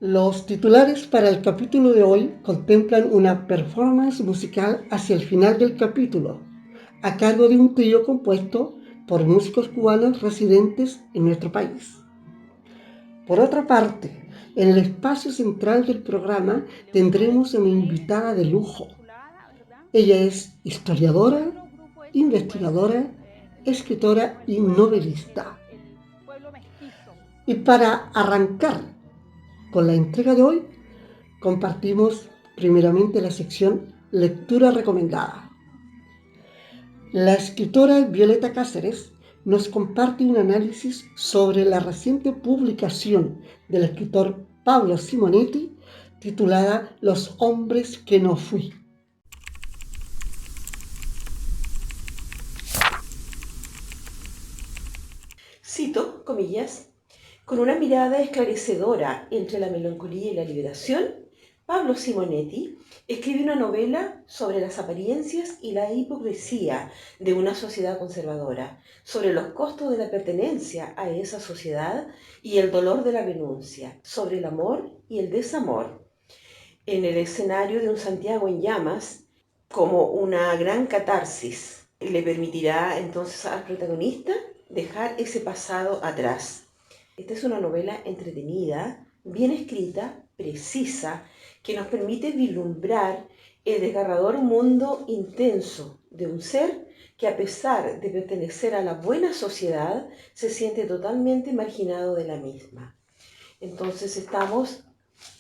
Los titulares para el capítulo de hoy contemplan una performance musical hacia el final del capítulo, a cargo de un trío compuesto por músicos cubanos residentes en nuestro país. Por otra parte, en el espacio central del programa tendremos una invitada de lujo. Ella es historiadora, investigadora, escritora y novelista. Y para arrancar con la entrega de hoy, compartimos primeramente la sección Lectura Recomendada. La escritora Violeta Cáceres nos comparte un análisis sobre la reciente publicación del escritor Pablo Simonetti titulada Los hombres que no fui. Cito, comillas, con una mirada esclarecedora entre la melancolía y la liberación, Pablo Simonetti escribe una novela sobre las apariencias y la hipocresía de una sociedad conservadora, sobre los costos de la pertenencia a esa sociedad y el dolor de la renuncia, sobre el amor y el desamor, en el escenario de un Santiago en llamas, como una gran catarsis. Le permitirá entonces al protagonista dejar ese pasado atrás. Esta es una novela entretenida, bien escrita, precisa, que nos permite vislumbrar el desgarrador mundo intenso de un ser que, a pesar de pertenecer a la buena sociedad, se siente totalmente marginado de la misma. Entonces estamos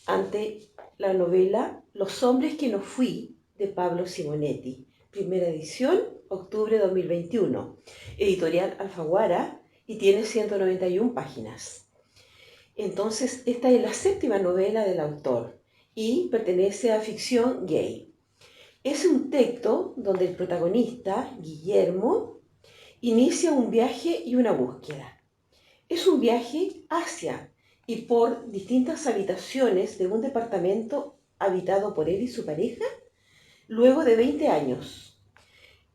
ante la novela Los hombres que no fui, de Pablo Simonetti, primera edición, octubre de 2021, editorial Alfaguara, y tiene 191 páginas. Entonces, esta es la séptima novela del autor y pertenece a ficción gay. Es un texto donde el protagonista, Guillermo, inicia un viaje y una búsqueda. Es un viaje hacia y por distintas habitaciones de un departamento habitado por él y su pareja luego de 20 años.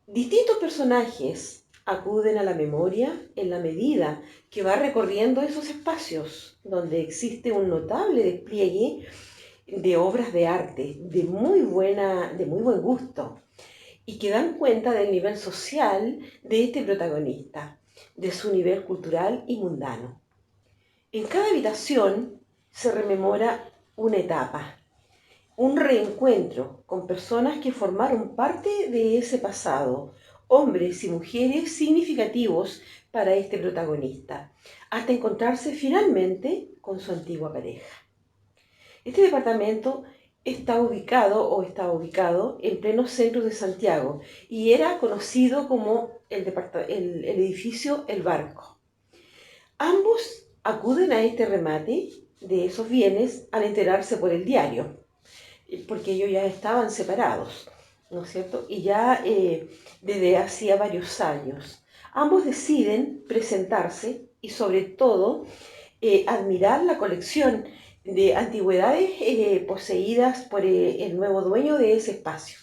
Distintos personajes acuden a la memoria en la medida que va recorriendo esos espacios donde existe un notable despliegue de obras de arte de muy buen gusto y que dan cuenta del nivel social de este protagonista, de su nivel cultural y mundano. En cada habitación se rememora una etapa, un reencuentro con personas que formaron parte de ese pasado, hombres y mujeres significativos para este protagonista, hasta encontrarse finalmente con su antigua pareja. Este departamento estaba ubicado en pleno centro de Santiago y era conocido como el edificio El Barco. Ambos acuden a este remate de esos bienes al enterarse por el diario, porque ellos ya estaban separados, ¿no es cierto? Y ya desde hacía varios años. Ambos deciden presentarse y sobre todo admirar la colección de antigüedades poseídas por el nuevo dueño de ese espacio.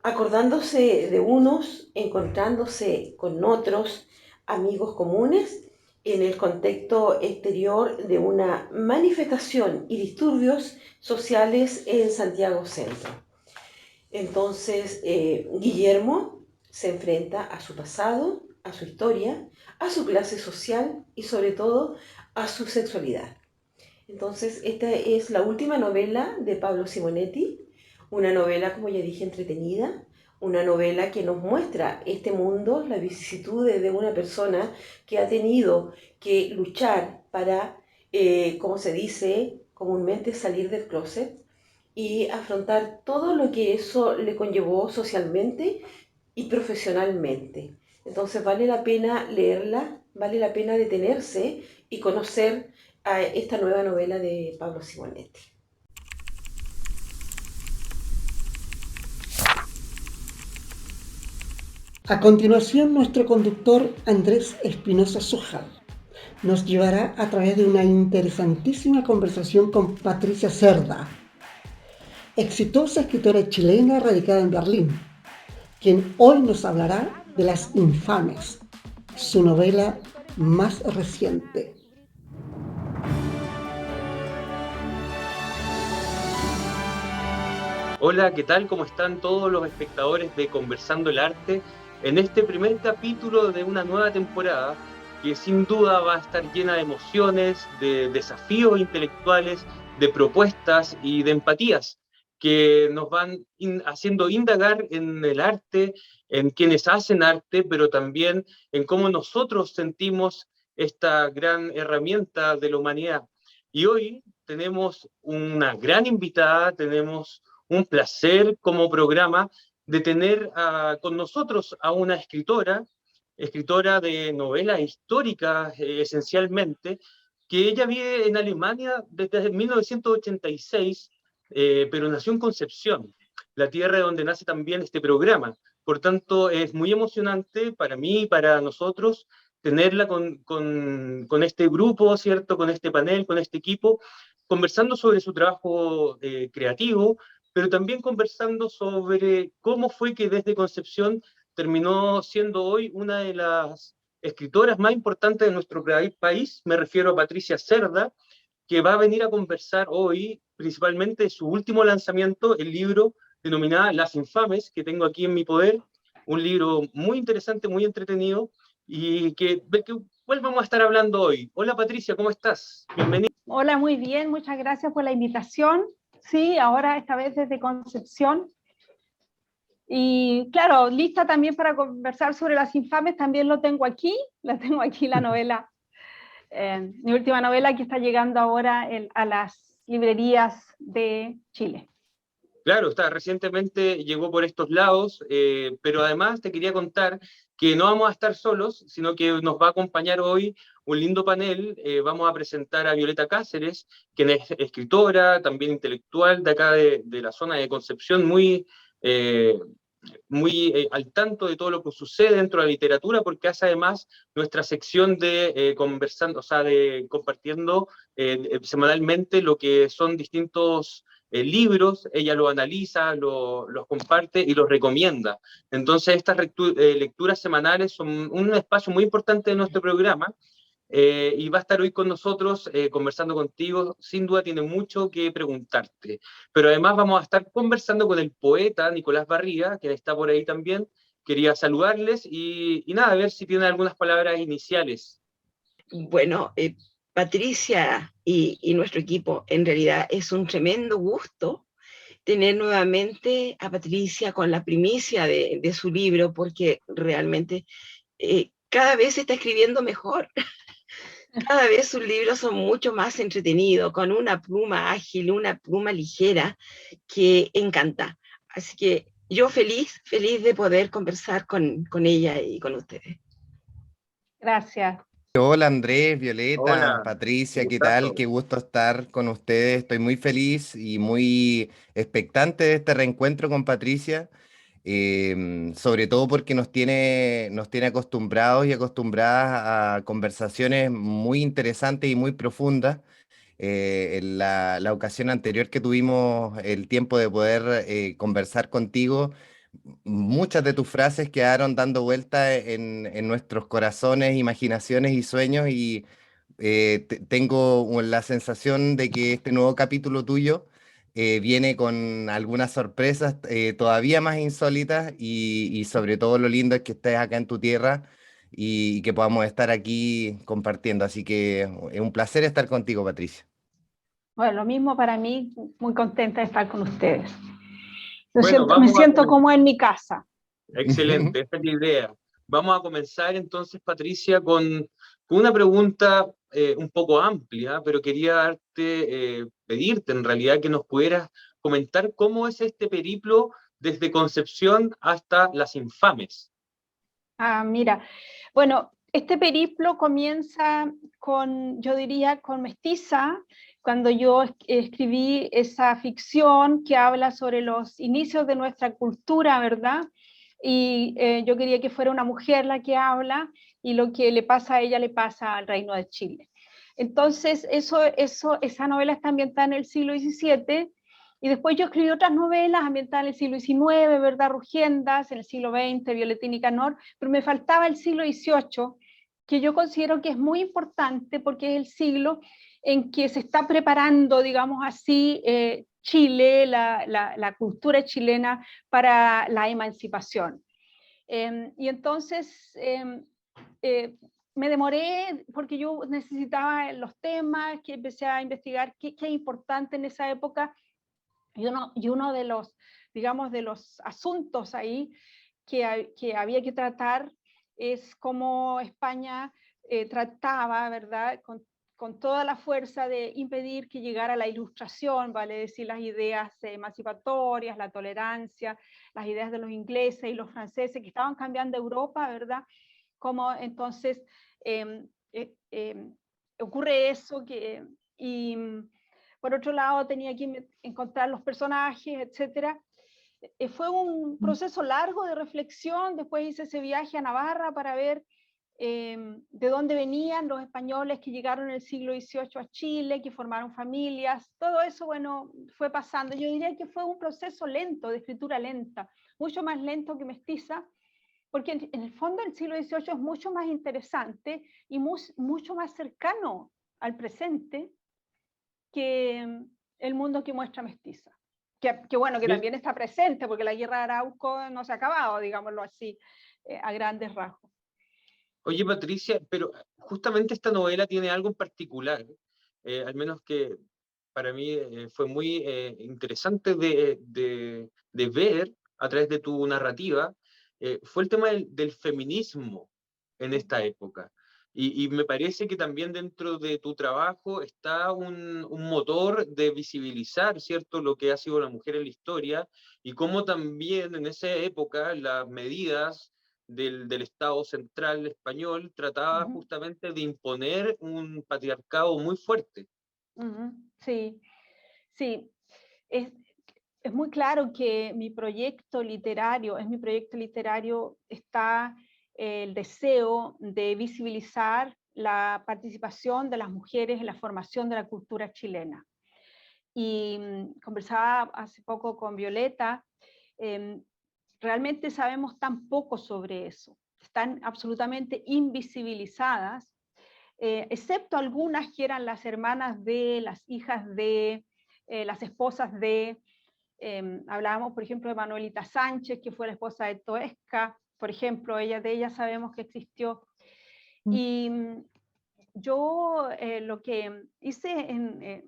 Acordándose de unos, encontrándose con otros amigos comunes en el contexto exterior de una manifestación y disturbios sociales en Santiago Centro. Entonces, Guillermo se enfrenta a su pasado, a su historia, a su clase social y sobre todo a su sexualidad. Entonces, esta es la última novela de Pablo Simonetti, una novela, como ya dije, entretenida, una novela que nos muestra este mundo, las vicisitudes de una persona que ha tenido que luchar para, como se dice comúnmente, salir del closet y afrontar todo lo que eso le conllevó socialmente y profesionalmente. Entonces vale la pena leerla, vale la pena detenerse y conocer a esta nueva novela de Pablo Simonetti. A continuación, nuestro conductor Andrés Espinosa Zújar nos llevará a través de una interesantísima conversación con Patricia Cerda, exitosa escritora chilena radicada en Berlín, quien hoy nos hablará de Las Infames, su novela más reciente. Hola, ¿qué tal? ¿Cómo están todos los espectadores de Conversando el Arte? En este primer capítulo de una nueva temporada que sin duda va a estar llena de emociones, de desafíos intelectuales, de propuestas y de empatías que nos van haciendo indagar en el arte, en quienes hacen arte, pero también en cómo nosotros sentimos esta gran herramienta de la humanidad. Y hoy tenemos una gran invitada, tenemos un placer como programa de tener con nosotros a una escritora de novelas históricas esencialmente, que ella vive en Alemania desde 1986, pero nació en Concepción, la tierra donde nace también este programa. Por tanto, es muy emocionante para mí y para nosotros tenerla con este grupo, ¿cierto? Con este panel, con este equipo, conversando sobre su trabajo creativo, pero también conversando sobre cómo fue que desde Concepción terminó siendo hoy una de las escritoras más importantes de nuestro país. Me refiero a Patricia Cerda, que va a venir a conversar hoy principalmente de su último lanzamiento, el libro denominado Las Infames, que tengo aquí en mi poder, un libro muy interesante, muy entretenido, y que ¿cuál vamos a estar hablando hoy? Hola Patricia, ¿cómo estás? Bienvenida. Hola, muy bien, muchas gracias por la invitación. Sí, ahora esta vez desde Concepción. Y claro, lista también para conversar sobre Las Infames, también la tengo aquí la novela, mi última novela que está llegando ahora a las librerías de Chile. Claro, recientemente llegó por estos lados, pero además te quería contar que no vamos a estar solos, sino que nos va a acompañar hoy un lindo panel. Vamos a presentar a Violeta Cáceres, quien es escritora, también intelectual de acá de la zona de Concepción, eh, muy al tanto de todo lo que sucede dentro de la literatura, porque hace además nuestra sección de conversando, o sea, de compartiendo semanalmente lo que son distintos libros, ella los analiza, los comparte y los recomienda. Entonces, estas lecturas semanales son un espacio muy importante de nuestro programa, y va a estar hoy con nosotros conversando contigo. Sin duda tiene mucho que preguntarte, pero además vamos a estar conversando con el poeta Nicolás Barriga, que está por ahí también. Quería saludarles y nada, a ver si tienen algunas palabras iniciales. Bueno, Patricia y nuestro equipo, en realidad es un tremendo gusto tener nuevamente a Patricia con la primicia de su libro, porque realmente cada vez se está escribiendo mejor. Cada vez sus libros son mucho más entretenidos, con una pluma ágil, una pluma ligera que encanta. Así que yo feliz de poder conversar con ella y con ustedes. Gracias. Hola Andrés, Violeta, Hola, un Patricia, ¿qué tal? gustazo. Qué gusto estar con ustedes. Estoy muy feliz y muy expectante de este reencuentro con Patricia, sobre todo porque nos tiene acostumbrados y acostumbradas a conversaciones muy interesantes y muy profundas. En la ocasión anterior que tuvimos el tiempo de poder conversar contigo, muchas de tus frases quedaron dando vuelta en nuestros corazones, imaginaciones y sueños y tengo la sensación de que este nuevo capítulo tuyo viene con algunas sorpresas todavía más insólitas y sobre todo lo lindo es que estés acá en tu tierra y que podamos estar aquí compartiendo. Así que es un placer estar contigo, Patricia. Bueno, lo mismo para mí, muy contenta de estar con ustedes. Bueno, Me vamos a siento comenzar. como en mi casa. Excelente, esa es la idea. Vamos a comenzar entonces, Patricia, con una pregunta un poco amplia, pero quería pedirte en realidad que nos pudieras comentar cómo es este periplo desde Concepción hasta Las Infames. Ah, mira, bueno, este periplo comienza con, yo diría, con Mestiza, cuando yo escribí esa ficción que habla sobre los inicios de nuestra cultura, ¿verdad? Y yo quería que fuera una mujer la que habla y lo que le pasa a ella le pasa al Reino de Chile. Entonces, esa novela está ambientada en el siglo XVII y después yo escribí otras novelas ambientadas en el siglo XIX, ¿verdad? Rugiendas, en el siglo XX, Violetín y Nicanor, pero me faltaba el siglo XVIII, que yo considero que es muy importante porque es el siglo en que se está preparando, digamos así, Chile, la cultura chilena para la emancipación. Y entonces me demoré porque yo necesitaba los temas, que empecé a investigar qué es importante en esa época, y uno de los, digamos, de los asuntos ahí que había que tratar es cómo España trataba, ¿verdad?, con toda la fuerza de impedir que llegara la ilustración, vale decir, las ideas emancipatorias, la tolerancia, las ideas de los ingleses y los franceses que estaban cambiando Europa, ¿verdad? Cómo entonces ocurre eso y por otro lado tenía que encontrar los personajes, etcétera. Fue un proceso largo de reflexión. Después hice ese viaje a Navarra para ver de dónde venían los españoles que llegaron en el siglo XVIII a Chile, que formaron familias. Todo eso, bueno, fue pasando. Yo diría que fue un proceso lento, de escritura lenta, mucho más lento que Mestiza, porque en el fondo el siglo XVIII es mucho más interesante y mucho más cercano al presente que el mundo que muestra Mestiza. Que bueno, que también está presente, porque la guerra de Arauco no se ha acabado, digámoslo así, a grandes rasgos. Oye, Patricia, pero justamente esta novela tiene algo en particular, al menos que para mí fue muy interesante de ver a través de tu narrativa, fue el tema del feminismo en esta época. Y me parece que también dentro de tu trabajo está un motor de visibilizar, ¿cierto?, lo que ha sido la mujer en la historia y cómo también en esa época las medidas del Estado central español trataba justamente de imponer un patriarcado muy fuerte. Sí, sí. Es muy claro que mi proyecto literario está el deseo de visibilizar la participación de las mujeres en la formación de la cultura chilena. Y conversaba hace poco con Violeta, realmente sabemos tan poco sobre eso, están absolutamente invisibilizadas, excepto algunas que eran las hermanas de, las hijas de, las esposas de, hablábamos por ejemplo de Manuelita Sánchez, que fue la esposa de Toesca, por ejemplo, de ella sabemos que existió. Y yo lo que hice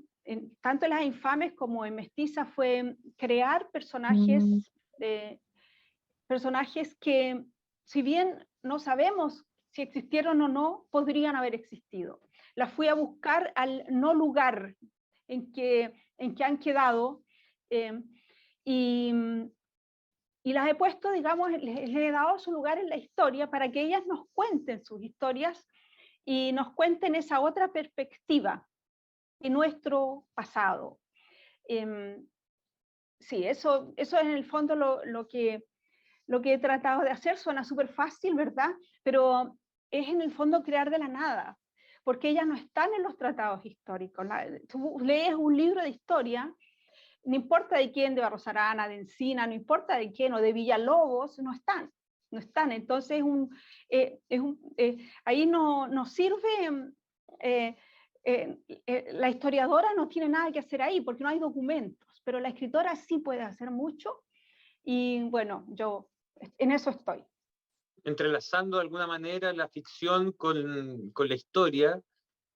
tanto en Las Infames como en Mestiza fue crear personajes, personajes que, si bien no sabemos si existieron o no, podrían haber existido. Las fui a buscar al no lugar en que han quedado, y las he puesto, digamos, les he dado su lugar en la historia para que ellas nos cuenten sus historias y nos cuenten esa otra perspectiva de nuestro pasado. Sí, eso es en el fondo lo que he tratado de hacer. Suena súper fácil, ¿verdad? Pero es en el fondo crear de la nada, porque ellas no están en los tratados históricos. Tú lees un libro de historia, no importa de quién, de Barros Arana, de Encina, no importa de quién, o de Villalobos, no están. Entonces ahí no sirve, la historiadora no tiene nada que hacer ahí, porque no hay documentos, pero la escritora sí puede hacer mucho, y bueno, yo en eso estoy. Entrelazando de alguna manera la ficción con la historia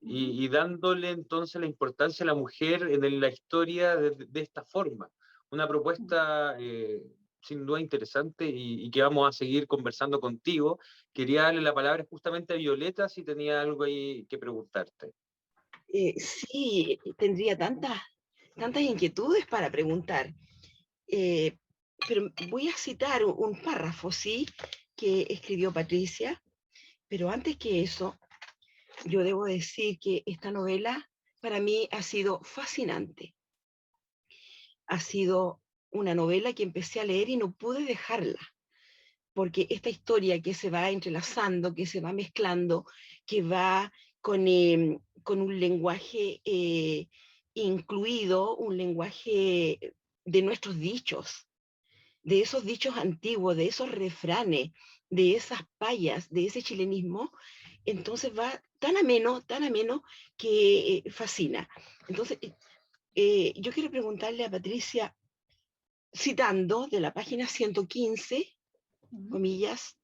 y dándole entonces la importancia a la mujer en la historia de esta forma. Una propuesta sin duda interesante y que vamos a seguir conversando contigo. Quería darle la palabra justamente a Violeta si tenía algo ahí que preguntarte. Sí, tendría tantas inquietudes para preguntar. Pero voy a citar un párrafo, ¿sí?, que escribió Patricia, pero antes que eso, yo debo decir que esta novela para mí ha sido fascinante. Ha sido una novela que empecé a leer y no pude dejarla, porque esta historia que se va entrelazando, que se va mezclando, que va con un lenguaje incluido, un lenguaje de nuestros dichos, de esos dichos antiguos, de esos refranes, de esas payas, de ese chilenismo, entonces va tan ameno que fascina. Entonces, yo quiero preguntarle a Patricia, citando de la página 115, comillas,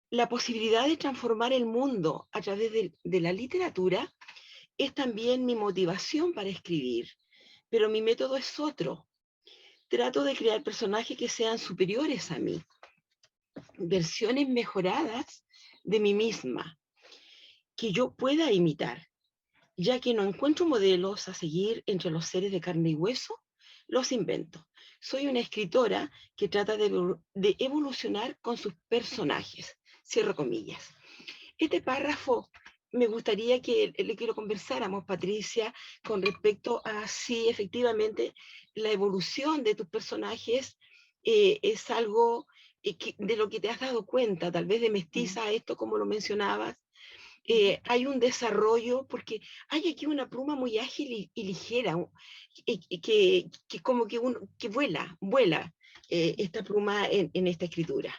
la posibilidad de transformar el mundo a través de la literatura es también mi motivación para escribir, pero mi método es otro. Trato de crear personajes que sean superiores a mí, versiones mejoradas de mí misma, que yo pueda imitar, ya que no encuentro modelos a seguir entre los seres de carne y hueso, los invento. Soy una escritora que trata de evolucionar con sus personajes. Cierro comillas. Este párrafo me gustaría que lo conversáramos, Patricia, con respecto a si efectivamente la evolución de tus personajes es algo de lo que te has dado cuenta, tal vez de mestiza a esto, como lo mencionabas. Hay un desarrollo, porque hay aquí una pluma muy ágil y ligera, que como que vuela esta pluma en esta escritura.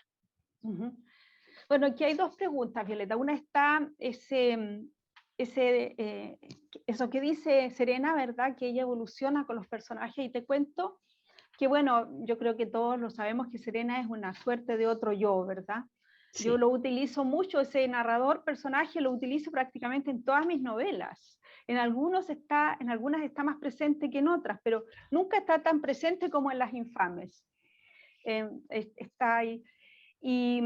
Bueno, aquí hay dos preguntas, Violeta. Una está eso que dice Serena, ¿verdad? Que ella evoluciona con los personajes, y te cuento que, bueno, yo creo que todos lo sabemos, que Serena es una suerte de otro yo, ¿verdad? Sí. Yo lo utilizo mucho, ese narrador, personaje, lo utilizo prácticamente en todas mis novelas. En algunas está más presente que en otras, pero nunca está tan presente como en Las Infames. Está ahí. Y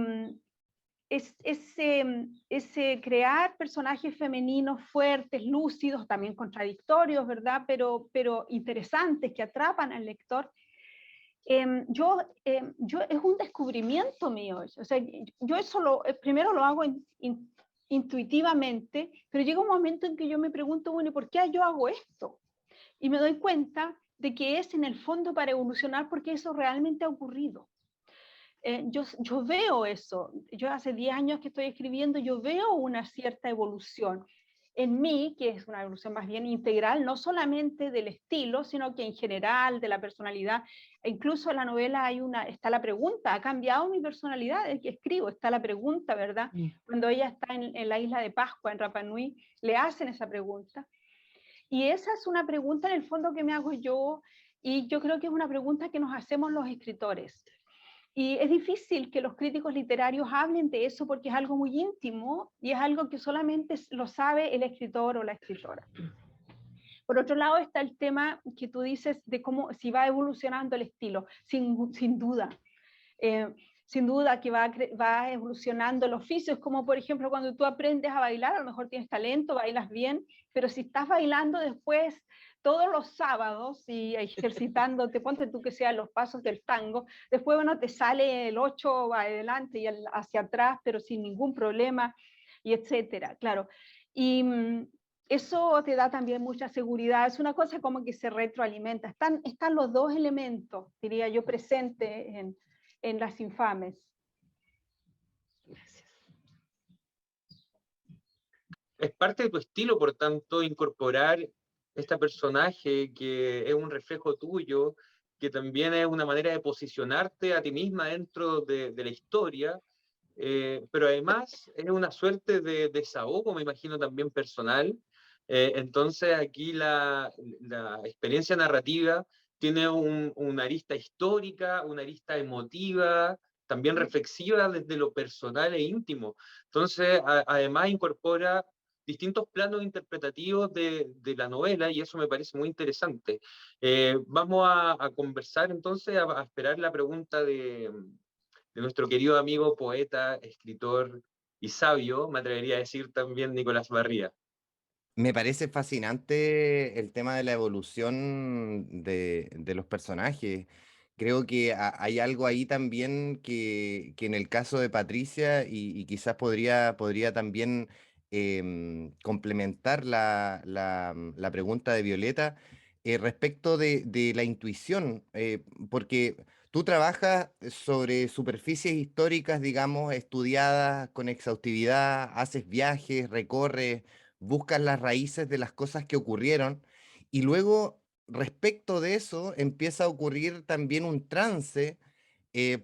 ese crear personajes femeninos fuertes, lúcidos, también contradictorios, ¿verdad? Pero interesantes, que atrapan al lector. Yo es un descubrimiento mío. O sea, yo eso primero lo hago intuitivamente, pero llega un momento en que yo me pregunto, bueno, ¿y por qué yo hago esto? Y me doy cuenta de que es en el fondo para evolucionar, porque eso realmente ha ocurrido. Yo veo eso. Yo hace 10 años que estoy escribiendo, yo veo una cierta evolución en mí, que es una evolución más bien integral, no solamente del estilo, sino que en general, de la personalidad. E incluso en la novela está la pregunta: ¿ha cambiado mi personalidad? El que escribo, está la pregunta, ¿verdad? Cuando ella está en la isla de Pascua, en Rapa Nui, le hacen esa pregunta. Y esa es una pregunta en el fondo que me hago yo, y yo creo que es una pregunta que nos hacemos los escritores. Y es difícil que los críticos literarios hablen de eso, porque es algo muy íntimo y es algo que solamente lo sabe el escritor o la escritora. Por otro lado está el tema que tú dices de cómo, si va evolucionando el estilo, sin duda. Sin duda que va evolucionando el oficio. Es como, por ejemplo, cuando tú aprendes a bailar, a lo mejor tienes talento, bailas bien, pero si estás bailando después todos los sábados y ejercitándote, ponte tú que sean los pasos del tango, después, bueno, te sale el 8 adelante y hacia atrás, pero sin ningún problema, y etcétera, claro. Y eso te da también mucha seguridad. Es una cosa como que se retroalimenta. Están los dos elementos, diría yo, presentes en Las Infames. Gracias. Es parte de tu estilo, por tanto, incorporar este personaje que es un reflejo tuyo, que también es una manera de posicionarte a ti misma dentro de la historia, pero además es una suerte de desahogo, me imagino, también personal. Entonces aquí la experiencia narrativa tiene una arista histórica, una arista emotiva, también reflexiva desde lo personal e íntimo. Entonces, además incorpora distintos planos interpretativos de la novela, y eso me parece muy interesante. Vamos a conversar entonces, a esperar la pregunta de nuestro querido amigo, poeta, escritor y sabio, me atrevería a decir también Nicolás Barría. Me parece fascinante el tema de la evolución de los personajes. Creo que hay algo ahí también que en el caso de Patricia y quizás podría también complementar la pregunta de Violeta respecto de la intuición, porque tú trabajas sobre superficies históricas, digamos, estudiadas con exhaustividad, haces viajes, recorres, buscas las raíces de las cosas que ocurrieron y luego respecto de eso empieza a ocurrir también un trance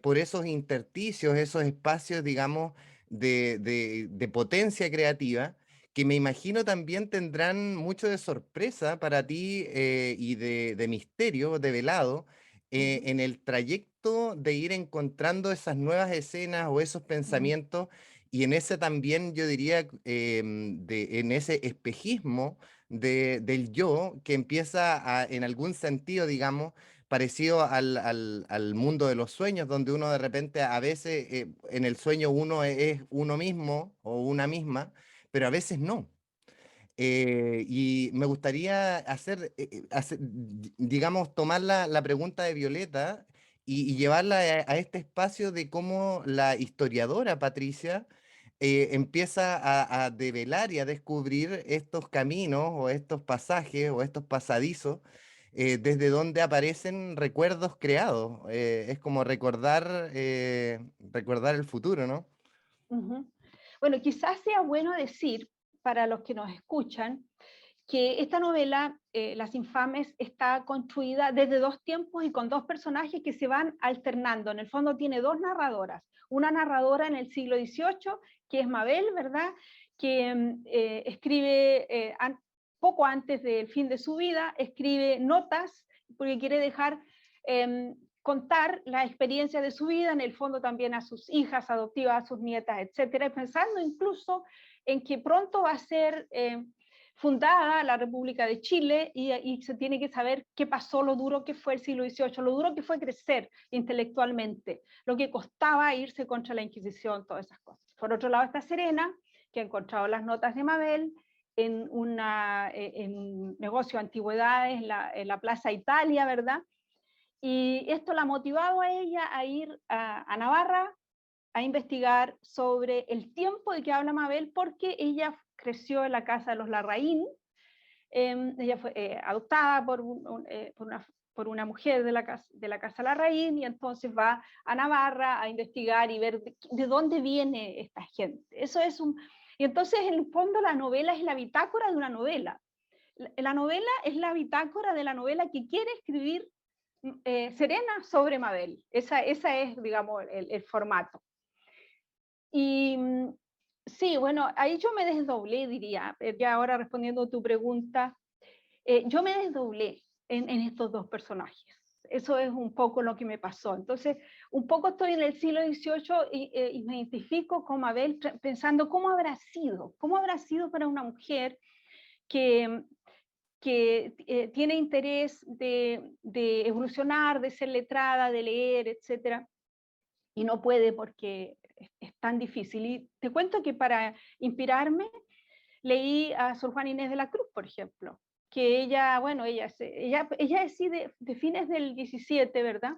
por esos intersticios, esos espacios, digamos, de potencia creativa que me imagino también tendrán mucho de sorpresa para ti y de misterio, de velado, Ujú, en el trayecto de ir encontrando esas nuevas escenas o esos ujú, pensamientos, y en ese también yo diría, en ese espejismo del yo que empieza en algún sentido, digamos, parecido al mundo de los sueños, donde uno de repente a veces en el sueño uno es uno mismo o una misma, pero a veces no. Y me gustaría digamos, tomar la pregunta de Violeta y llevarla a este espacio de cómo la historiadora Patricia empieza a develar y a descubrir estos caminos o estos pasajes o estos pasadizos desde donde aparecen recuerdos creados. Es como recordar el futuro, ¿no? ujú. Bueno, quizás sea bueno decir para los que nos escuchan que esta novela, Las Infames, está construida desde dos tiempos y con dos personajes que se van alternando. En el fondo tiene dos narradoras. Una narradora en el siglo XVIII, que es Mabel, ¿verdad? Que escribe poco antes del fin de su vida, escribe notas porque quiere dejar contar la experiencia de su vida, en el fondo también a sus hijas adoptivas, a sus nietas, etcétera, pensando incluso en que pronto va a ser fundada la República de Chile y se tiene que saber qué pasó, lo duro que fue el siglo XVIII, lo duro que fue crecer intelectualmente, lo que costaba irse contra la Inquisición, todas esas cosas. Por otro lado está Serena, que ha encontrado las notas de Mabel en un negocio de antigüedades en la Plaza Italia, ¿verdad? Y esto la ha motivado a ella a ir a Navarra a investigar sobre el tiempo de que habla Mabel, porque ella creció en la casa de los Larraín. Ella fue adoptada por una mujer de la casa Larraín, y entonces va a Navarra a investigar y ver de dónde viene esta gente. Eso es un... Y entonces, en el fondo, la novela es la bitácora de una novela. La novela es la bitácora de la novela que quiere escribir Serena sobre Mabel. Esa es, digamos, el formato. Y sí, bueno, ahí yo me desdoblé, diría, ya ahora respondiendo a tu pregunta, yo me desdoblé en estos dos personajes. Eso es un poco lo que me pasó. Entonces, un poco estoy en el siglo XVIII y me identifico con Mabel pensando cómo habrá sido para una mujer que, que tiene interés de evolucionar, de ser letrada, de leer, etcétera, y no puede porque es tan difícil. Y te cuento que para inspirarme leí a Sor Juana Inés de la Cruz, por ejemplo, que ella, bueno, ella es sí de fines del 17, ¿verdad?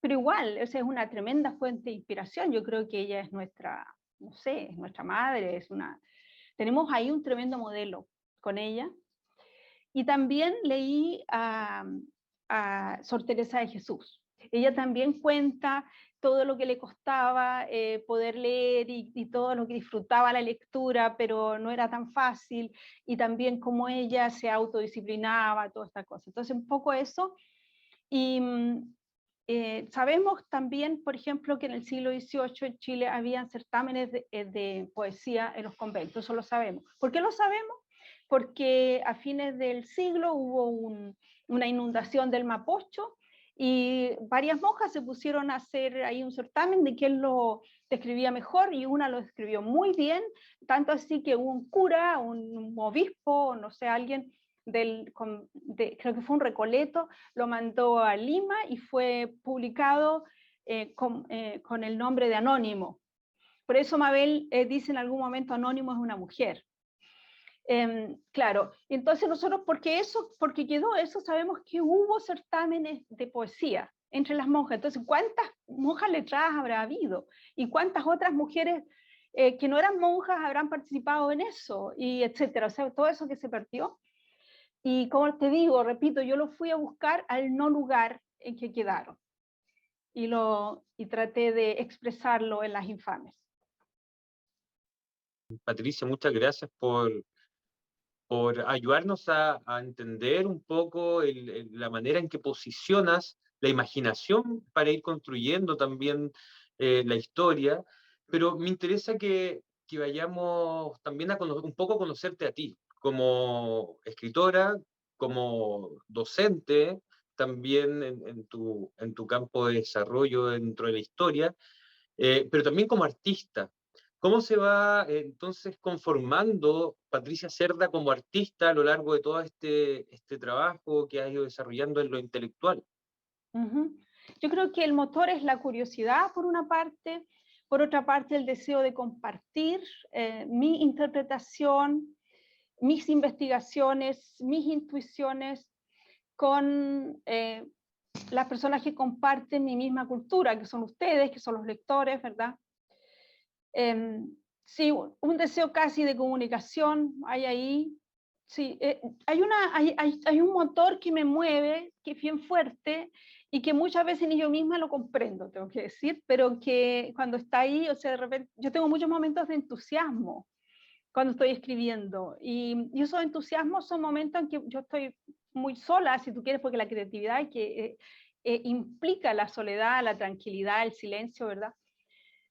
Pero igual, o sea, es una tremenda fuente de inspiración. Yo creo que ella es nuestra, no sé, es nuestra madre, tenemos ahí un tremendo modelo con ella. Y también leí a Sor Teresa de Jesús. Ella también cuenta todo lo que le costaba poder leer y todo lo que disfrutaba la lectura, pero no era tan fácil, y también cómo ella se autodisciplinaba, toda esta cosa. Entonces, un poco eso. Y sabemos también, por ejemplo, que en el siglo XVIII en Chile habían certámenes de poesía en los conventos, eso lo sabemos. ¿Por qué lo sabemos? Porque a fines del siglo hubo una inundación del Mapocho y varias monjas se pusieron a hacer ahí un certamen de quién lo describía mejor, y una lo describió muy bien, tanto así que un cura, un obispo, no sé, alguien creo que fue un Recoleto, lo mandó a Lima y fue publicado con el nombre de Anónimo. Por eso Mabel dice en algún momento Anónimo es una mujer. Claro, entonces nosotros, porque quedó eso, sabemos que hubo certámenes de poesía entre las monjas. Entonces, ¿cuántas monjas letradas habrá habido? ¿Y cuántas otras mujeres que no eran monjas habrán participado en eso? Y etcétera. O sea, todo eso que se perdió. Y como te digo, repito, yo lo fui a buscar al no lugar en que quedaron. Y traté de expresarlo en Las Infames. Patricia, muchas gracias por ayudarnos a entender un poco la manera en que posicionas la imaginación para ir construyendo también la historia, pero me interesa que que vayamos también a un poco a conocerte a ti, como escritora, como docente, también en tu campo de desarrollo dentro de la historia, pero también como artista. ¿Cómo se va entonces conformando Patricia Cerda como artista a lo largo de todo este trabajo que has ido desarrollando en lo intelectual? Ujú. Yo creo que el motor es la curiosidad, por una parte, por otra parte el deseo de compartir mi interpretación, mis investigaciones, mis intuiciones con las personas que comparten mi misma cultura, que son ustedes, que son los lectores, ¿verdad? Sí, un deseo casi de comunicación hay ahí. Sí, hay un motor que me mueve, que es bien fuerte y que muchas veces ni yo misma lo comprendo, tengo que decir, pero que cuando está ahí, o sea, de repente, yo tengo muchos momentos de entusiasmo cuando estoy escribiendo y esos entusiasmos son momentos en que yo estoy muy sola, si tú quieres, porque la creatividad que, implica la soledad, la tranquilidad, el silencio, ¿verdad?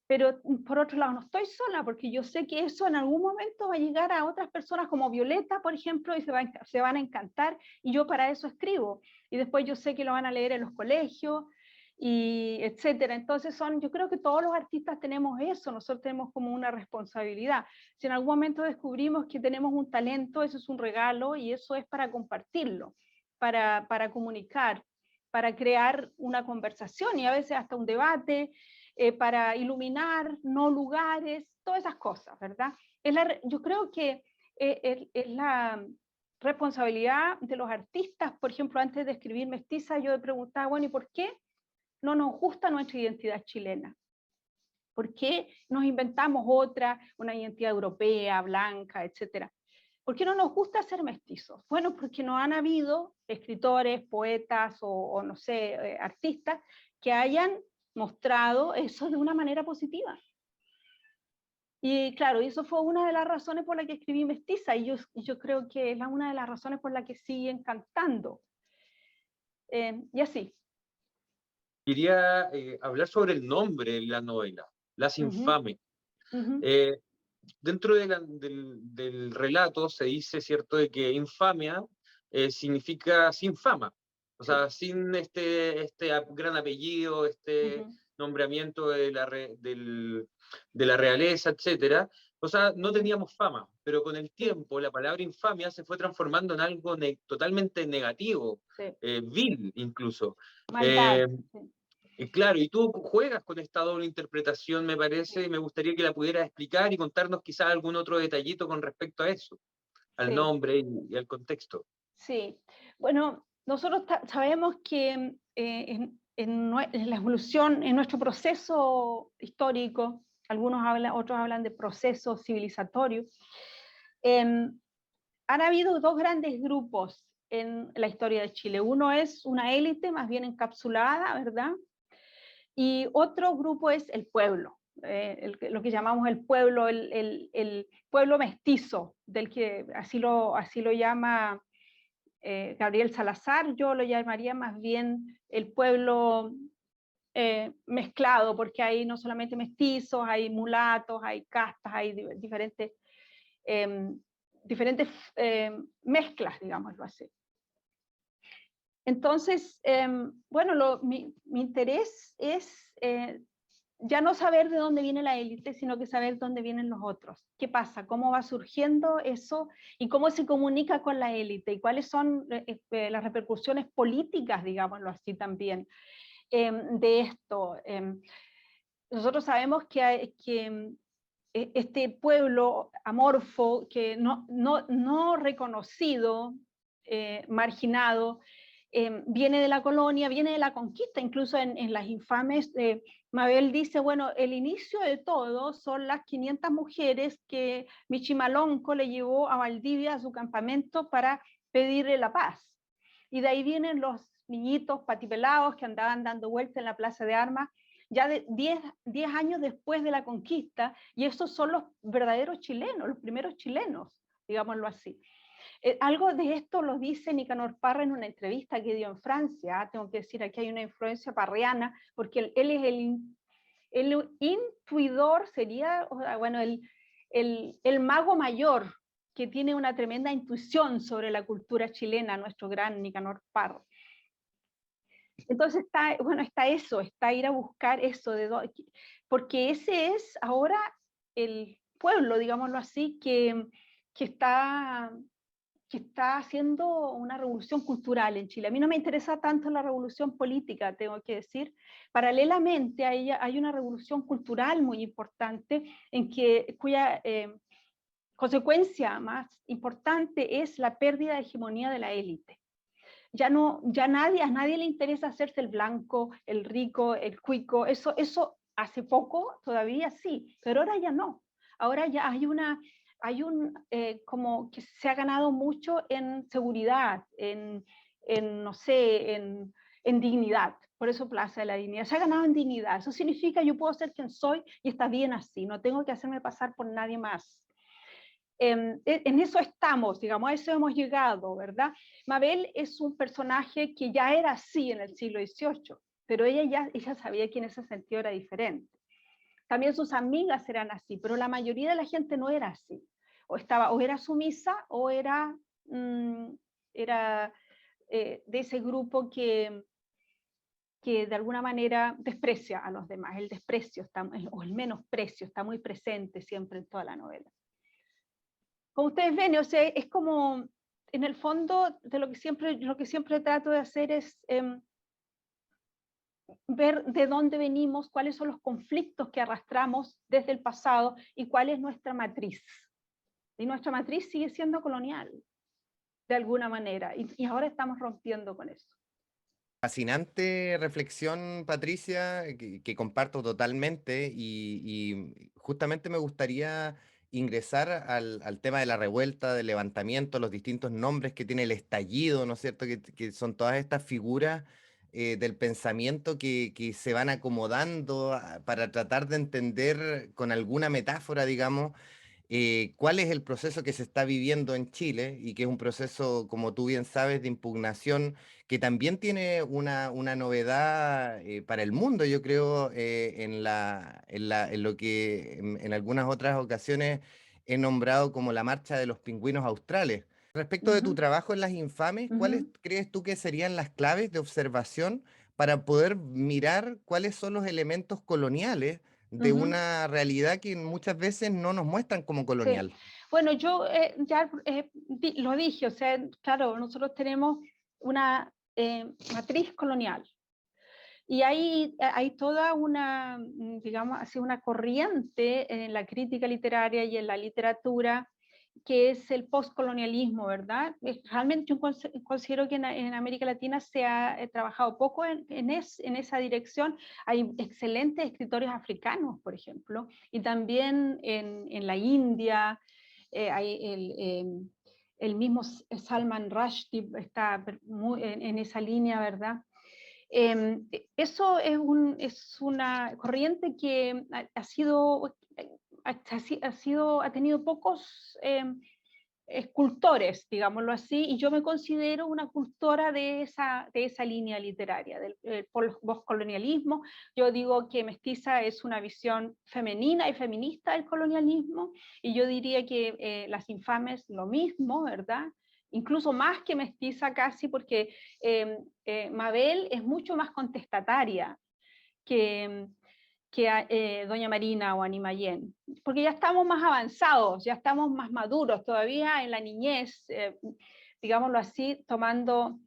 Pero por otro lado no estoy sola porque yo sé que eso en algún momento va a llegar a otras personas como Violeta, por ejemplo, y se van a encantar, y yo para eso escribo, y después yo sé que lo van a leer en los colegios, y etcétera. Entonces yo creo que todos los artistas tenemos eso, nosotros tenemos como una responsabilidad. Si en algún momento descubrimos que tenemos un talento, eso es un regalo, y eso es para compartirlo, para comunicar, para crear una conversación, y a veces hasta un debate, para iluminar no lugares, todas esas cosas, ¿verdad? Yo creo que es la responsabilidad de los artistas. Por ejemplo, antes de escribir Mestiza, yo me preguntaba, bueno, ¿y por qué no nos gusta nuestra identidad chilena? ¿Por qué nos inventamos otra, una identidad europea, blanca, etcétera? ¿Por qué no nos gusta ser mestizos? Bueno, porque no han habido escritores, poetas o no sé, artistas que hayan mostrado eso de una manera positiva. Y claro, eso fue una de las razones por las que escribí Mestiza, y yo creo que es una de las razones por las que siguen cantando. Y así. Quería hablar sobre el nombre de la novela, Las Infames. Eh, Dentro del relato se dice, ¿cierto?, de que infamia significa sin fama, o sea, sin este gran apellido, nombramiento de la realeza, etcétera. O sea, no teníamos fama, pero con el tiempo la palabra infamia se fue transformando en algo totalmente negativo, vil incluso. Maldad. Claro, y tú juegas con esta doble interpretación, me parece, y me gustaría que la pudieras explicar y contarnos quizás algún otro detallito con respecto a eso, al nombre y al contexto. Sí, bueno, nosotros sabemos que en la evolución, en nuestro proceso histórico, otros hablan de proceso civilizatorio, han habido dos grandes grupos en la historia de Chile. Uno es una élite más bien encapsulada, ¿verdad? Y otro grupo es el pueblo, lo que llamamos el pueblo, el pueblo mestizo, del que así lo llama Gabriel Salazar. Yo lo llamaría más bien el pueblo mezclado, porque hay no solamente mestizos, hay mulatos, hay castas, hay diferentes mezclas, digámoslo así. Entonces, bueno, mi interés es ya no saber de dónde viene la élite, sino que saber dónde vienen los otros. ¿Qué pasa? ¿Cómo va surgiendo eso? ¿Y cómo se comunica con la élite? ¿Y cuáles son las repercusiones políticas, digámoslo así también, de esto? Nosotros sabemos que este pueblo amorfo, que no reconocido, marginado, viene de la colonia, viene de la conquista. Incluso en las infames, Mabel dice, bueno, el inicio de todo son las 500 mujeres que Michimalonco le llevó a Valdivia, a su campamento, para pedirle la paz. Y de ahí vienen los niñitos patipelados que andaban dando vueltas en la plaza de armas, ya de 10 años después de la conquista, y esos son los verdaderos chilenos, los primeros chilenos, digámoslo así. Algo de esto lo dice Nicanor Parra en una entrevista que dio en Francia. Tengo que decir, aquí hay una influencia parriana, porque él es el intuidor, sería, bueno, el mago mayor que tiene una tremenda intuición sobre la cultura chilena, nuestro gran Nicanor Parra. Entonces está eso, está ir a buscar eso, porque ese es ahora el pueblo, digámoslo así, que está haciendo una revolución cultural en Chile. A mí no me interesa tanto la revolución política, tengo que decir. Paralelamente a ella hay una revolución cultural muy importante cuya consecuencia más importante es la pérdida de hegemonía de la élite. A nadie le interesa hacerse el blanco, el rico, el cuico, eso hace poco todavía sí, pero ahora ya no. Ahora ya como que se ha ganado mucho en seguridad, no sé, en dignidad. Por eso Plaza de la Dignidad. Se ha ganado en dignidad. Eso significa yo puedo ser quien soy y está bien así. No tengo que hacerme pasar por nadie más. En eso estamos, digamos, a eso hemos llegado, ¿verdad? Mabel es un personaje que ya era así en el siglo XVIII, pero ella sabía que en ese sentido era diferente. También sus amigas eran así, pero la mayoría de la gente no era así. O era sumisa o era de ese grupo que de alguna manera desprecia a los demás. El desprecio o el menosprecio está muy presente siempre en toda la novela. Como ustedes ven, o sea, es como, en el fondo, de lo que siempre trato de hacer es ver de dónde venimos, cuáles son los conflictos que arrastramos desde el pasado y cuál es nuestra matriz. Y nuestra matriz sigue siendo colonial, de alguna manera, y ahora estamos rompiendo con eso. Fascinante reflexión, Patricia, que comparto totalmente y justamente me gustaría ingresar al tema de la revuelta, del levantamiento, los distintos nombres que tiene el estallido, ¿no es cierto? Que son todas estas figuras del pensamiento que se van acomodando para tratar de entender con alguna metáfora, digamos, cuál es el proceso que se está viviendo en Chile y que es un proceso, como tú bien sabes, de impugnación que también tiene una novedad para el mundo, yo creo, en lo que en algunas otras ocasiones he nombrado como la marcha de los pingüinos australes. Respecto de tu trabajo en Las Infames, ¿cuáles crees tú que serían las claves de observación para poder mirar cuáles son los elementos coloniales de una realidad que muchas veces no nos muestran como colonial? Sí. Bueno, yo ya lo dije, o sea, claro, nosotros tenemos una matriz colonial y hay toda una, digamos así, una corriente en la crítica literaria y en la literatura que es el postcolonialismo, ¿verdad? Realmente yo considero que en América Latina se ha trabajado poco en esa dirección. Hay excelentes escritores africanos, por ejemplo, y también en la India hay el mismo Salman Rushdie está muy en esa línea, ¿verdad? Eso es una corriente que ha tenido pocos escultores, digámoslo así, y yo me considero una cultora de esa línea literaria, del postcolonialismo. Yo digo que Mestiza es una visión femenina y feminista del colonialismo, y yo diría que Las Infames lo mismo, ¿verdad? Incluso más que Mestiza casi, porque Mabel es mucho más contestataria que Doña Marina o Animayén, porque ya estamos más avanzados, ya estamos más maduros, todavía en la niñez, digámoslo así, tomando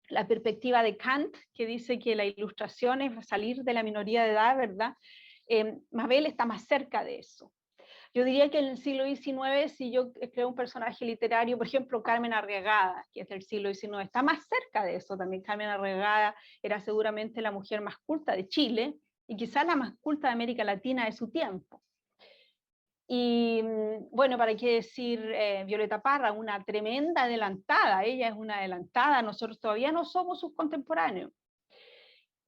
la perspectiva de Kant, que dice que la ilustración es salir de la minoría de edad, ¿verdad? Mabel está más cerca de eso. Yo diría que en el siglo XIX, si yo creo un personaje literario, por ejemplo, Carmen Arriagada, que es del siglo XIX, está más cerca de eso también. Carmen Arriagada era seguramente la mujer más culta de Chile, y quizás la más culta de América Latina de su tiempo. Y bueno, para qué decir Violeta Parra, una tremenda adelantada, ella es una adelantada, nosotros todavía no somos sus contemporáneos.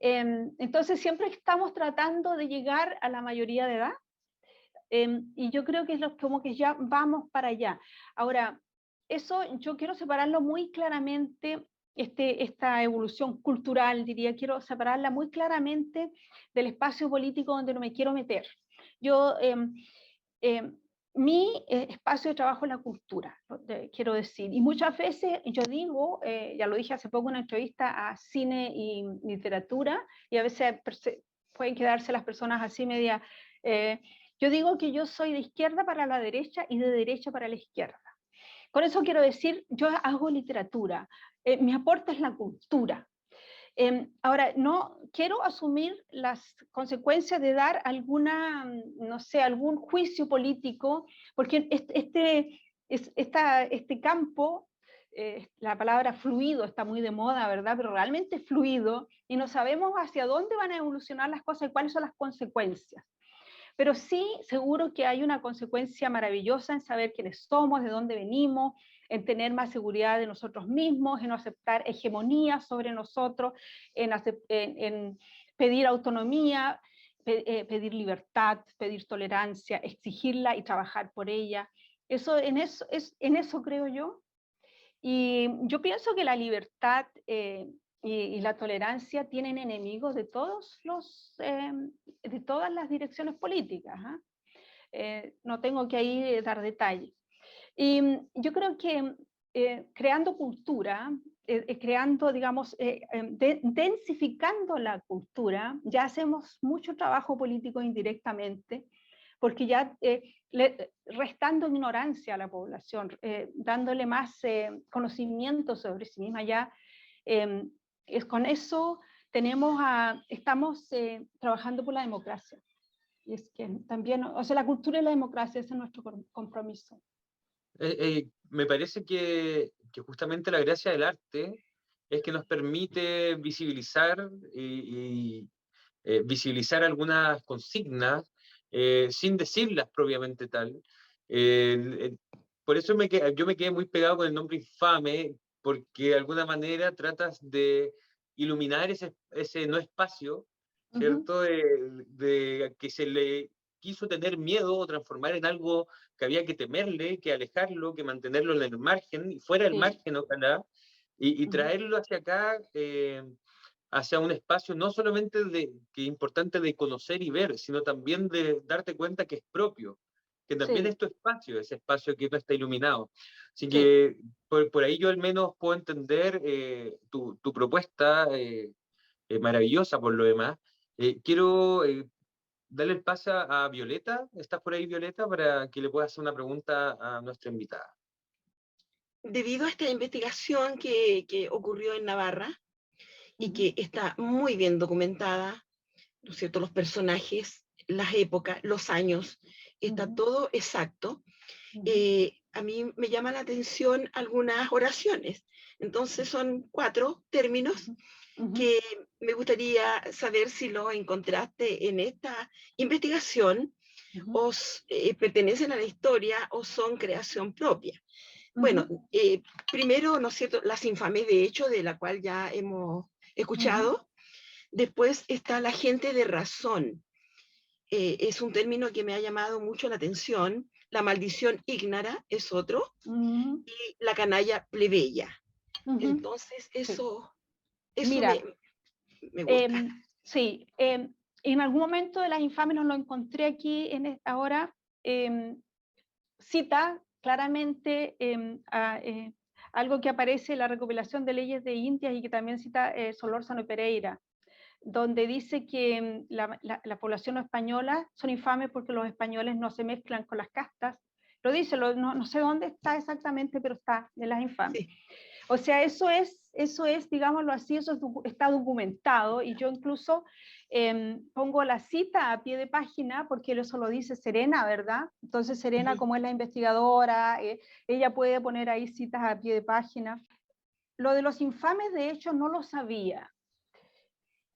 Entonces siempre estamos tratando de llegar a la mayoría de edad, y yo creo que es como que ya vamos para allá. Ahora, eso yo quiero separarlo muy claramente, esta evolución cultural, diría, quiero separarla muy claramente del espacio político donde no me quiero meter. Yo mi espacio de trabajo es la cultura, quiero decir. Y muchas veces yo digo, ya lo dije hace poco en una entrevista a Cine y Literatura, y a veces pueden quedarse las personas así media... yo digo que yo soy de izquierda para la derecha y de derecha para la izquierda. Con eso quiero decir, yo hago literatura, mi aporte es la cultura. Ahora, no quiero asumir las consecuencias de dar alguna, no sé, algún juicio político, porque este campo, la palabra fluido está muy de moda, ¿verdad? Pero realmente es fluido y no sabemos hacia dónde van a evolucionar las cosas y cuáles son las consecuencias. Pero sí, seguro que hay una consecuencia maravillosa en saber quiénes somos, de dónde venimos, en tener más seguridad de nosotros mismos, en no aceptar hegemonía sobre nosotros, en pedir autonomía, pedir libertad, pedir tolerancia, exigirla y trabajar por ella. En eso creo yo. Y yo pienso que la libertad y la tolerancia tienen enemigos de de todas las direcciones políticas. No tengo que ahí dar detalles. Y yo creo que creando cultura, creando, digamos, densificando la cultura, ya hacemos mucho trabajo político indirectamente, porque ya restando ignorancia a la población, dándole más conocimiento sobre sí misma, ya con eso estamos trabajando por la democracia. Y es que también, o sea, la cultura y la democracia, ese es nuestro compromiso. Me parece que justamente la gracia del arte es que nos permite visibilizar visibilizar algunas consignas sin decirlas propiamente tal. Por eso yo me quedé muy pegado con el nombre infame, porque de alguna manera tratas de iluminar ese no espacio, ¿cierto? De que se le quiso tener miedo o transformar en algo que había que temerle, que alejarlo, que mantenerlo en el margen, fuera del margen, ojalá, y traerlo hacia acá, hacia un espacio no solamente que es importante de conocer y ver, sino también de darte cuenta que es propio, que también es tu espacio, ese espacio que no está iluminado. Así que por ahí yo al menos puedo entender tu propuesta, maravillosa por lo demás. Quiero darle el pase a Violeta. ¿Estás por ahí, Violeta, para que le pueda hacer una pregunta a nuestra invitada? Debido a esta investigación que ocurrió en Navarra y que está muy bien documentada, ¿no es cierto? Los personajes, las épocas, los años, está todo exacto. A mí me llama la atención algunas oraciones. Entonces son 4 términos que me gustaría saber si lo encontraste en esta investigación o pertenecen a la historia o son creación propia. Bueno, primero, ¿no es cierto?, las infames de hecho, de la cual ya hemos escuchado. Después está la gente de razón. Es un término que me ha llamado mucho la atención. La maldición ígnara es otro. Y la canalla plebeya. Entonces, eso Mira, me gusta. Sí, en algún momento de las infames nos lo encontré aquí ahora. Cita claramente algo que aparece en la recopilación de leyes de Indias y que también cita Solórzano y Pereira, donde dice que la población española son infames porque los españoles no se mezclan con las castas. Lo dice, no sé dónde está exactamente, pero está en las infames. Sí. O sea, eso es, digámoslo así, está documentado, y yo incluso pongo la cita a pie de página, porque eso lo dice Serena, ¿verdad? Entonces Serena, como es la investigadora, ella puede poner ahí citas a pie de página. Lo de los infames, de hecho, no lo sabía.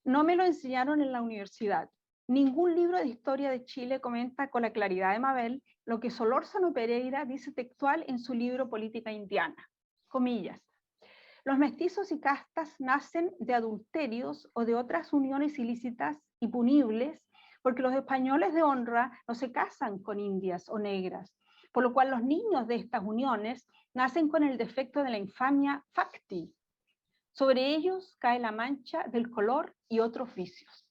No me lo enseñaron en la universidad. Ningún libro de historia de Chile comenta con la claridad de Mabel lo que Solórzano y Pereira dice textual en su libro Política Indiana. Comillas. Los mestizos y castas nacen de adulterios o de otras uniones ilícitas y punibles, porque los españoles de honra no se casan con indias o negras, por lo cual los niños de estas uniones nacen con el defecto de la infamia facti. Sobre ellos cae la mancha del color y otros vicios.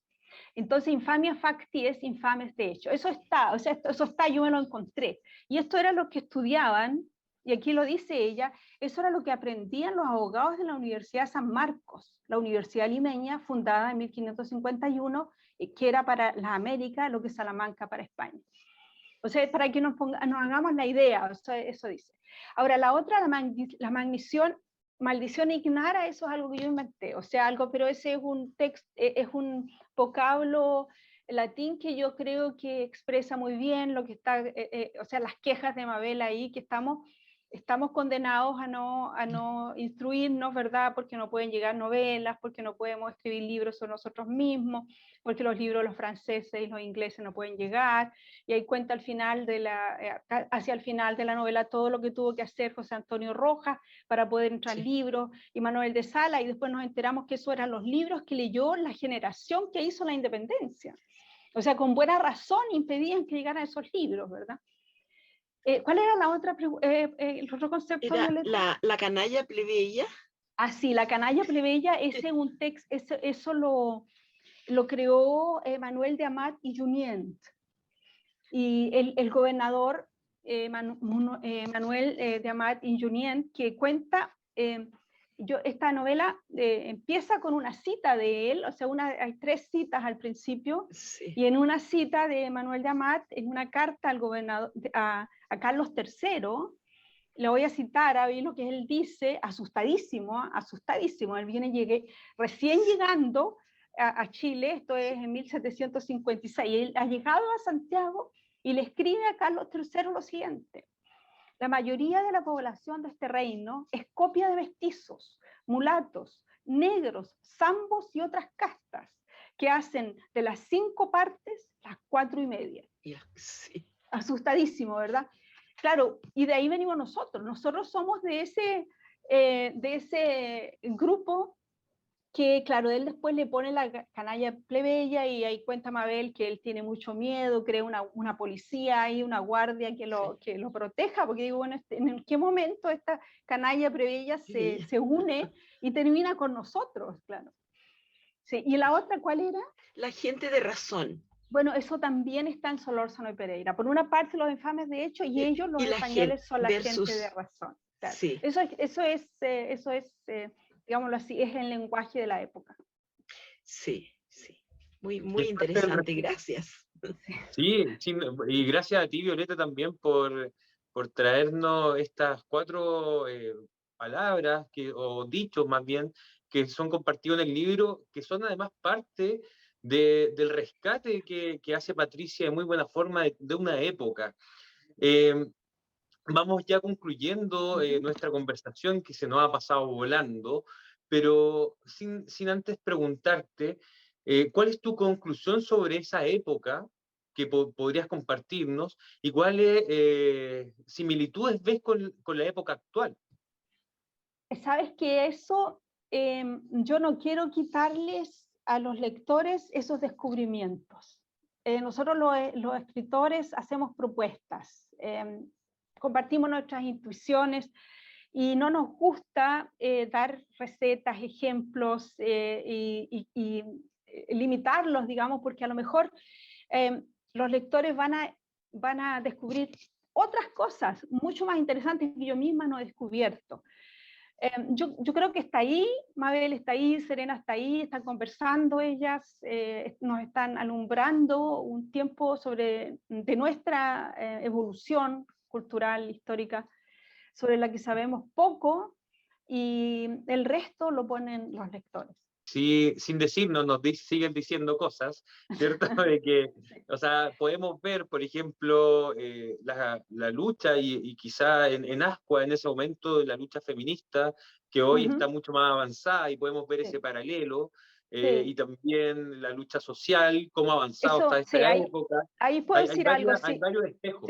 Entonces, infamia facti es infames de hecho. Eso está, o sea, eso está, yo me lo encontré. Y esto era lo que estudiaban, y aquí lo dice ella, eso era lo que aprendían los abogados de la Universidad de San Marcos, la Universidad limeña, fundada en 1551, que era para las Américas, lo que es Salamanca para España. O sea, para que nos hagamos la idea, o sea, eso dice. Ahora, la otra, la maldición ignara, eso es algo que yo inventé, o sea, algo, pero ese es un texto, es un vocablo latín que yo creo que expresa muy bien lo que está, o sea, las quejas de Mabel ahí, que estamos condenados a no instruirnos, ¿verdad? Porque no pueden llegar novelas, porque no podemos escribir libros sobre nosotros mismos, porque los libros los franceses y los ingleses no pueden llegar, y ahí cuenta al final hacia el final de la novela todo lo que tuvo que hacer José Antonio Rojas para poder entrar libros, y Manuel de Sala, y después nos enteramos que esos eran los libros que leyó la generación que hizo la independencia. O sea, con buena razón impedían que llegaran esos libros, ¿verdad? ¿Cuál era la otra el otro concepto? Era la canalla plebeya. Ah, sí, la canalla plebeya, ese es un texto, eso lo creó Manuel de Amat y Junyent. Y el gobernador Manuel de Amat y Junyent, que cuenta, esta novela empieza con una cita de él, o sea, hay 3 citas al principio, y en una cita de Manuel de Amat, en una carta al gobernador, a Carlos III, le voy a citar a ver lo que él dice, asustadísimo, él viene recién llegando a Chile, esto es en 1756, él ha llegado a Santiago y le escribe a Carlos III lo siguiente: la mayoría de la población de este reino es copia de mestizos, mulatos, negros, zambos y otras castas, que hacen de las 5 partes las 4 y media. Sí. Asustadísimo, ¿verdad? Claro, y de ahí venimos nosotros somos de ese grupo que, claro, él después le pone la canalla plebeya, y ahí cuenta Mabel que él tiene mucho miedo, crea una policía ahí, una guardia que lo proteja, porque digo, bueno, ¿en qué momento esta canalla plebeya se une y termina con nosotros? Claro. Sí. ¿Y la otra cuál era? La gente de razón. Bueno, eso también está en Solórzano y Pereira. Por una parte los infames de hecho, y ellos, los españoles, son la gente de razón. Claro. Sí. Eso es digámoslo así, es el lenguaje de la época. Sí, sí. Muy, muy interesante, gracias. Sí, y gracias a ti, Violeta, también por traernos estas 4 palabras, o dichos más bien, que son compartidos en el libro, que son además parte del rescate que hace Patricia de muy buena forma de una época. Vamos ya concluyendo nuestra conversación, que se nos ha pasado volando, pero sin antes preguntarte, ¿cuál es tu conclusión sobre esa época que podrías compartirnos, y cuáles similitudes ves con la época actual? Sabes que eso, yo no quiero quitarles a los lectores esos descubrimientos. Nosotros los escritores hacemos propuestas, compartimos nuestras intuiciones, y no nos gusta dar recetas, ejemplos y limitarlos, digamos, porque a lo mejor los lectores van a descubrir otras cosas mucho más interesantes que yo misma no he descubierto. Yo creo que está ahí, Mabel está ahí, Serena está ahí, están conversando ellas, nos están alumbrando un tiempo de nuestra evolución cultural, histórica, sobre la que sabemos poco, y el resto lo ponen los lectores. Sí, sin decirnos, siguen diciendo cosas, ¿cierto? De que, o sea, podemos ver, por ejemplo, la lucha, y quizá en Ascua, en ese momento, de la lucha feminista, que hoy está mucho más avanzada, y podemos ver ese paralelo, y también la lucha social, cómo ha avanzado hasta esta época. Ahí puedo decir algo, hay varios espejos.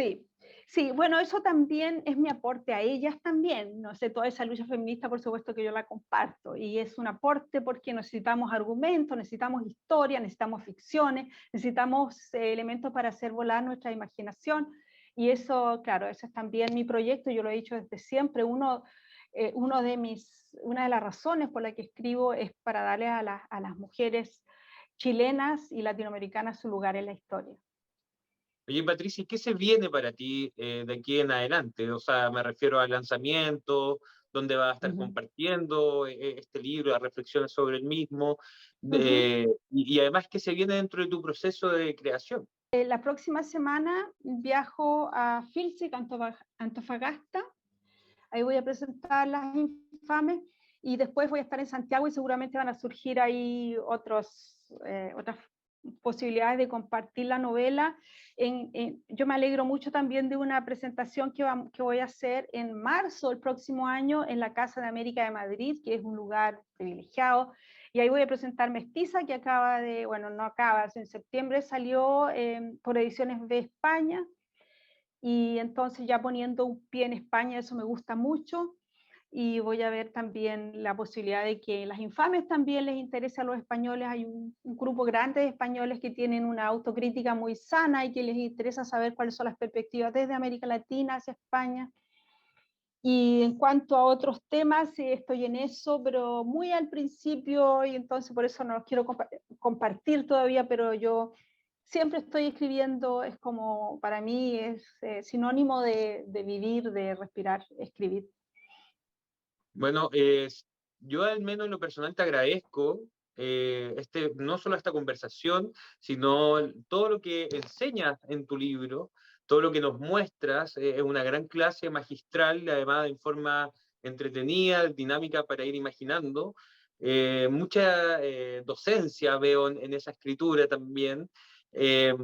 Sí, bueno, eso también es mi aporte a ellas también, no sé, toda esa lucha feminista, por supuesto que yo la comparto, y es un aporte porque necesitamos argumentos, necesitamos historia, necesitamos ficciones, necesitamos elementos para hacer volar nuestra imaginación, y eso, claro, ese es también mi proyecto, yo lo he dicho desde siempre. Una de las razones por las que escribo es para darle a las mujeres chilenas y latinoamericanas su lugar en la historia. Oye, Patricia, ¿y qué se viene para ti de aquí en adelante? O sea, me refiero al lanzamiento, dónde vas a estar compartiendo este libro, las reflexiones sobre el mismo, y además, ¿qué se viene dentro de tu proceso de creación? La próxima semana viajo a Filsic, Antofagasta. Ahí voy a presentar Las Infames y después voy a estar en Santiago y seguramente van a surgir ahí otras posibilidades de compartir la novela. Yo me alegro mucho también de una presentación que voy a hacer en marzo del próximo año en la Casa de América de Madrid, que es un lugar privilegiado, y ahí voy a presentar Mestiza, que en septiembre salió por Ediciones de España, y entonces ya poniendo un pie en España, eso me gusta mucho. Y voy a ver también la posibilidad de que Las Infames también les interese a los españoles. Hay un grupo grande de españoles que tienen una autocrítica muy sana y que les interesa saber cuáles son las perspectivas desde América Latina hacia España. Y en cuanto a otros temas, estoy en eso, pero muy al principio, y entonces por eso no los quiero compartir todavía, pero yo siempre estoy escribiendo, es como, para mí es sinónimo de vivir, de respirar, escribir. Bueno, yo al menos en lo personal te agradezco no solo esta conversación, sino todo lo que enseñas en tu libro, todo lo que nos muestras, es una gran clase magistral, además en forma entretenida, dinámica para ir imaginando. Mucha docencia veo en esa escritura también. Eh,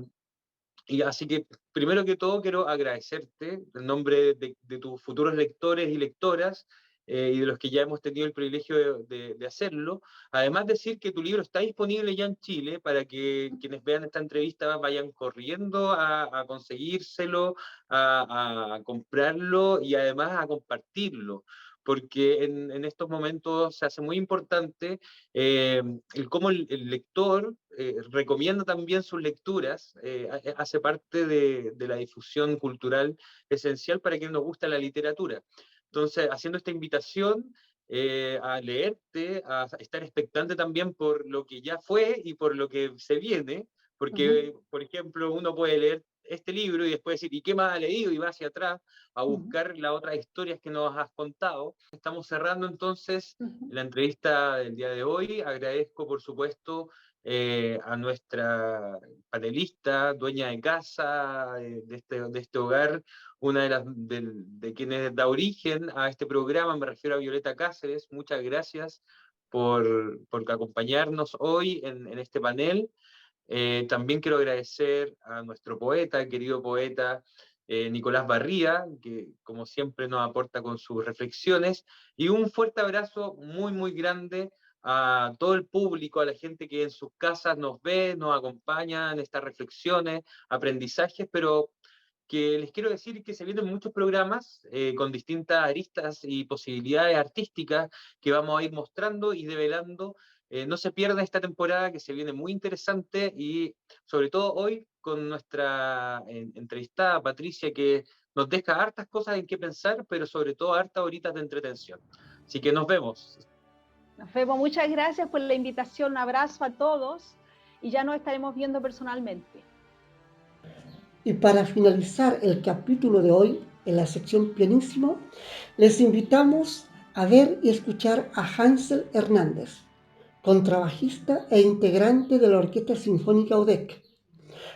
y así que, primero que todo, quiero agradecerte en nombre de tus futuros lectores y lectoras y de los que ya hemos tenido el privilegio de hacerlo. Además, decir que tu libro está disponible ya en Chile para que quienes vean esta entrevista vayan corriendo a conseguírselo, a comprarlo y además a compartirlo. Porque en estos momentos se hace muy importante el cómo el lector recomienda también sus lecturas, hace parte de la difusión cultural esencial para quien nos gusta la literatura. Entonces, haciendo esta invitación a leerte, a estar expectante también por lo que ya fue y por lo que se viene, porque, por ejemplo, uno puede leer este libro y después decir, ¿y qué más ha leído? Y va hacia atrás a buscar las otras historias que nos has contado. Estamos cerrando entonces la entrevista del día de hoy. Agradezco, por supuesto, a nuestra panelista, dueña de casa de este hogar, una de quienes da origen a este programa, me refiero a Violeta Cáceres. Muchas gracias por acompañarnos hoy en este panel. También quiero agradecer a nuestro poeta, querido poeta Nicolás Barría, que como siempre nos aporta con sus reflexiones, y un fuerte abrazo muy, muy grande a todo el público, a la gente que en sus casas nos ve, nos acompaña en estas reflexiones, aprendizajes, pero que les quiero decir que se vienen muchos programas con distintas aristas y posibilidades artísticas que vamos a ir mostrando y develando. No se pierda esta temporada que se viene muy interesante y sobre todo hoy con nuestra entrevistada Patricia, que nos deja hartas cosas en qué pensar, pero sobre todo hartas horitas de entretención. Así que nos vemos. Nos vemos, muchas gracias por la invitación, un abrazo a todos y ya nos estaremos viendo personalmente. Y para finalizar el capítulo de hoy, en la sección Pianísimo, les invitamos a ver y escuchar a Hansel Hernández, contrabajista e integrante de la Orquesta Sinfónica UDEC,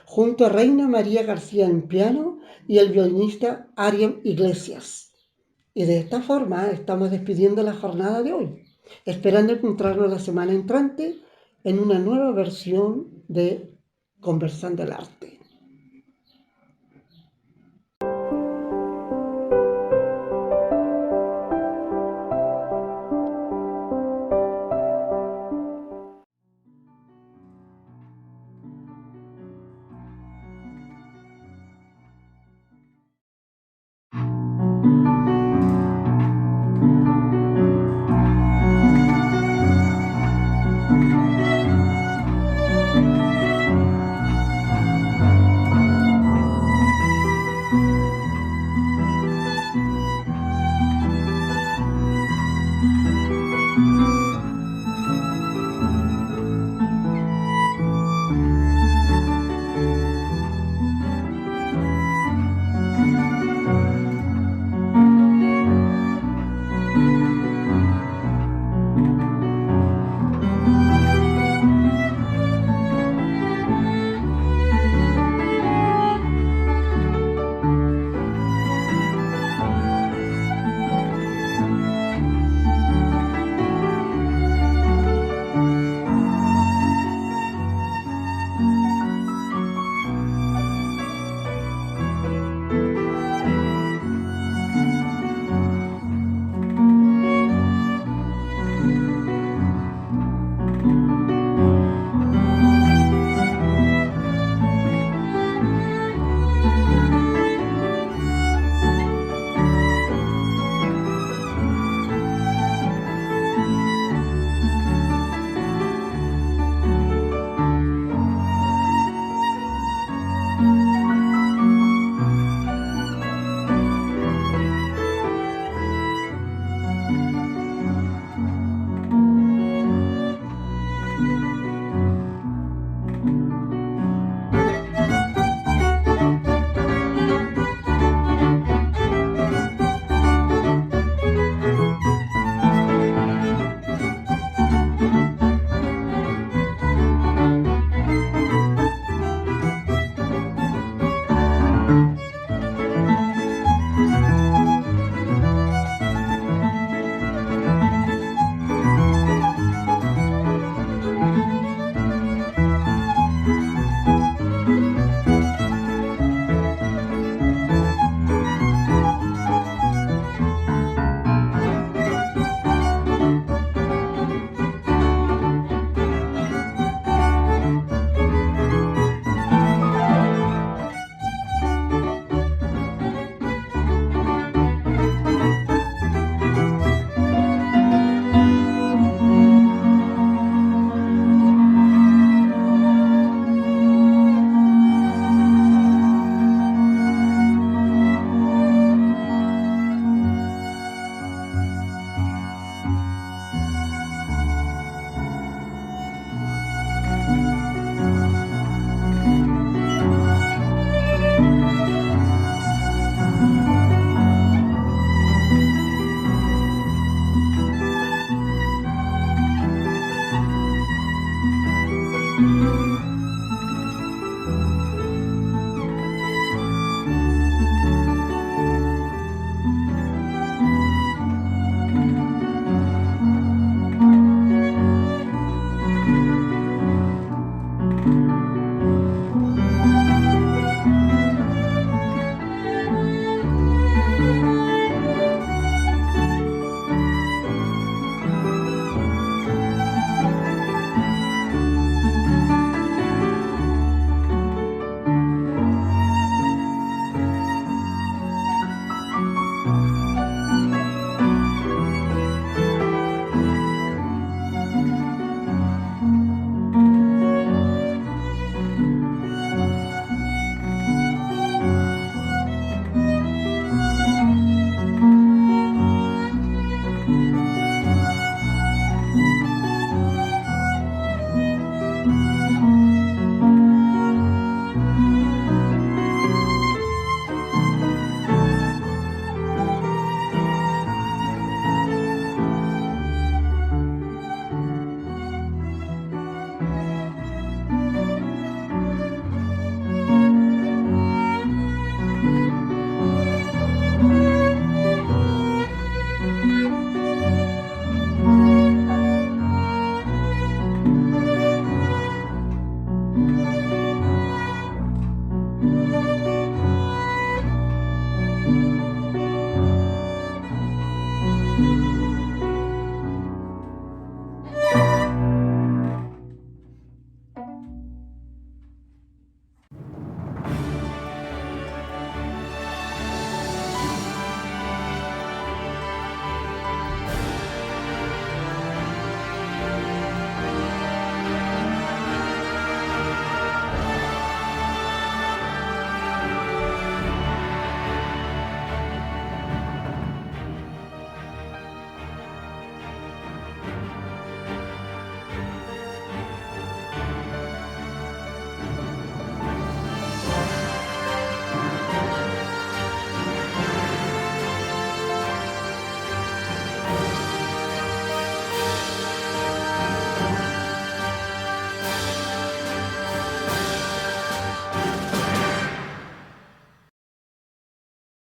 junto a Reina María García en piano y el violinista Ariam Iglesias. Y de esta forma estamos despidiendo la jornada de hoy, esperando encontrarnos la semana entrante en una nueva versión de Conversando el Arte.